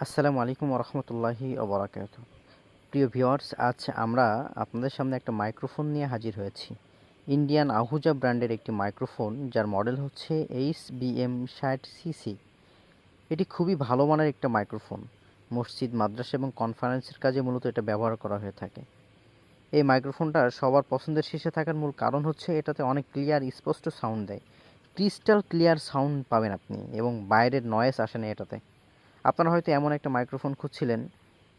আসসালামু আলাইকুম রহমতুল্লাহি ওবরাকাত। প্রিয় ভিউয়ার্স, আজ আমরা আপনাদের সামনে একটা মাইক্রোফোন নিয়ে হাজির হয়েছি। ইন্ডিয়ান আহুজা ব্র্যান্ডের একটি মাইক্রোফোন, যার মডেল হচ্ছে HBM60CC। এটি খুবই ভালো মানের একটা মাইক্রোফোন। মসজিদ, মাদ্রাসা এবং কনফারেন্সের কাজে মূলত এটা ব্যবহার করা হয়ে থাকে। এই মাইক্রোফোনটা সবার পছন্দের শীর্ষে থাকার মূল কারণ হচ্ছে এটাতে অনেক ক্লিয়ার, স্পষ্ট সাউন্ড দেয়। ক্রিস্টাল ক্লিয়ার সাউন্ড পাবেন আপনি, এবং বাইরের নয়েজ আসে না এটাতে। আপনারা হয়তো এমন একটা মাইক্রোফোন খুঁজছিলেন।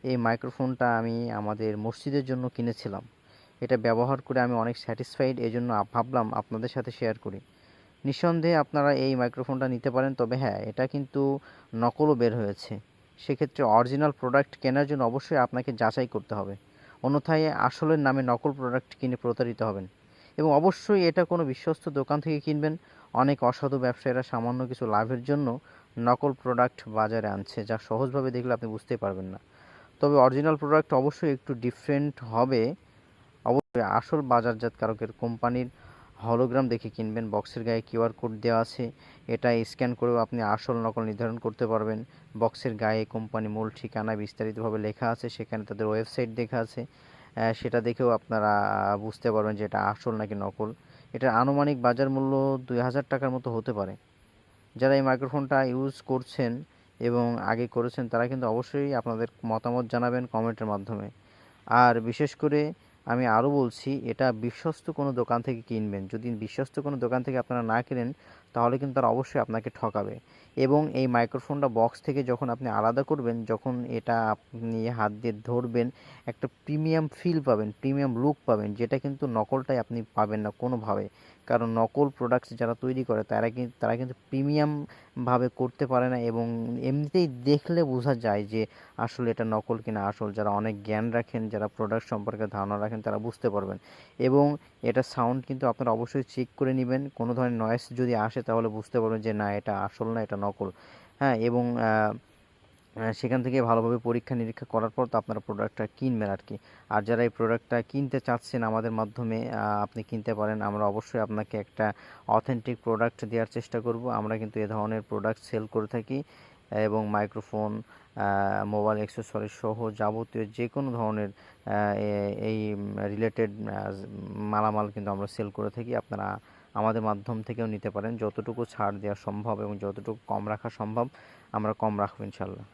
এই মাইক্রোফোনটা আমি আমাদের মসজিদের জন্য কিনেছিলাম। এটা ব্যবহার করে আমি অনেক স্যাটিসফাইড, এজন্য ভাবলাম আপনাদের সাথে শেয়ার করি। নিঃসন্দেহে আপনারা এই মাইক্রোফোনটা নিতে পারেন, তবে হ্যাঁ, এটা কিন্তু নকলও বের হয়েছে। সেক্ষেত্রে অরিজিনাল প্রোডাক্ট কেনার জন্য অবশ্যই আপনাকে যাচাই করতে হবে, অন্যথায় আসলের নামে নকল প্রোডাক্ট কিনে প্রতারিত হবেন। এবং অবশ্যই এটা কোনো বিশ্বস্ত দোকান থেকে কিনবেন। অনেক অসাধু ব্যবসায়ীরা সামান্য কিছু লাভের জন্য নকল প্রোডাক্ট বাজারে আনছে, যা সহজভাবে দেখলে আপনি বুঝতেই পারবেন না। তবে অরিজিনাল প্রোডাক্ট অবশ্যই একটু ডিফারেন্ট হবে। অবশ্যই আসল বাজারজাতকারকের কোম্পানির হলোগ্রাম দেখে কিনবেন। বক্সের গায়ে কিউআর কোড দেওয়া আছে, এটা স্ক্যান করেও আপনি আসল নকল নির্ধারণ করতে পারবেন। বক্সের গায়ে কোম্পানি মূল ঠিকানা বিস্তারিতভাবে লেখা আছে, সেখানে তাদের ওয়েবসাইট লেখা আছে। সেটা দেখেও আপনারা বুঝতে পারবেন যে এটা আসল নাকি নকল। এটার আনুমানিক বাজার মূল্য 2000 টাকার মতো হতে পারে। যারা এই মাইক্রোফোনটা ইউজ করছেন এবং আগে করেছেন, তারা কিন্তু অবশ্যই আপনাদের মতামত জানাবেন কমেন্টের মাধ্যমে। আর বিশেষ করে আমি আরও বলছি, এটা বিশ্বস্ত কোনো দোকান থেকে কিনবেন। যদি বিশ্বস্ত কোনো দোকান থেকে আপনারা না কেনেন, তাহলে কিন্তু তারা অবশ্যই আপনাকে ঠকাবে। এবং এই মাইক্রোফোনটা বক্স থেকে যখন আপনি আলাদা করবেন, যখন এটা আপনি হাত দিয়ে ধরবেন, একটা প্রিমিয়াম ফিল পাবেন, প্রিমিয়াম লুক পাবেন, যেটা কিন্তু নকলটাই আপনি পাবেন না কোনোভাবে। কারণ নকল প্রোডাক্টস যারা তৈরি করে, তারা কিন্তু প্রিমিয়ামভাবে করতে পারে না, এবং এমনিতেই দেখলে বোঝা যায় যে আসলে এটা নকল কিনা আসল। যারা অনেক জ্ঞান রাখেন, যারা প্রোডাক্ট সম্পর্কে ধারণা রাখেন, তারা বুঝতে পারবেন। এবং এটা সাউন্ড কিন্তু আপনারা অবশ্যই চেক করে নেবেন। কোনো ধরনের নয়েজ যদি আসে, তাহলে বুঝতে পারবেন যে না, এটা আসল না, এটা নকল। হ্যাঁ, এবং সেখান থেকে ভালোভাবে পরীক্ষা নিরীক্ষা করার পর তো আপনারা প্রোডাক্টটা কিনবেন আর কি। আর যারা এই প্রোডাক্টটা কিনতে চাচ্ছেন আমাদের মাধ্যমে, আপনি কিনতে পারেন। আমরা অবশ্যই আপনাকে একটা অথেন্টিক প্রোডাক্ট দেওয়ার চেষ্টা করব। আমরা কিন্তু এ ধরনের প্রোডাক্ট সেল করে থাকি, এবং মাইক্রোফোন, মোবাইল অ্যাক্সেসরিজ সহ যাবতীয় যে কোনো ধরনের এই রিলেটেড মালামাল কিন্তু আমরা সেল করে থাকি। আপনারা আমাদের মাধ্যম থেকেও নিতে পারেন। যতটুকু ছাড় দেওয়া সম্ভব এবং যতটুকু কম রাখা সম্ভব, আমরা কম রাখবো ইনশাল্লাহ।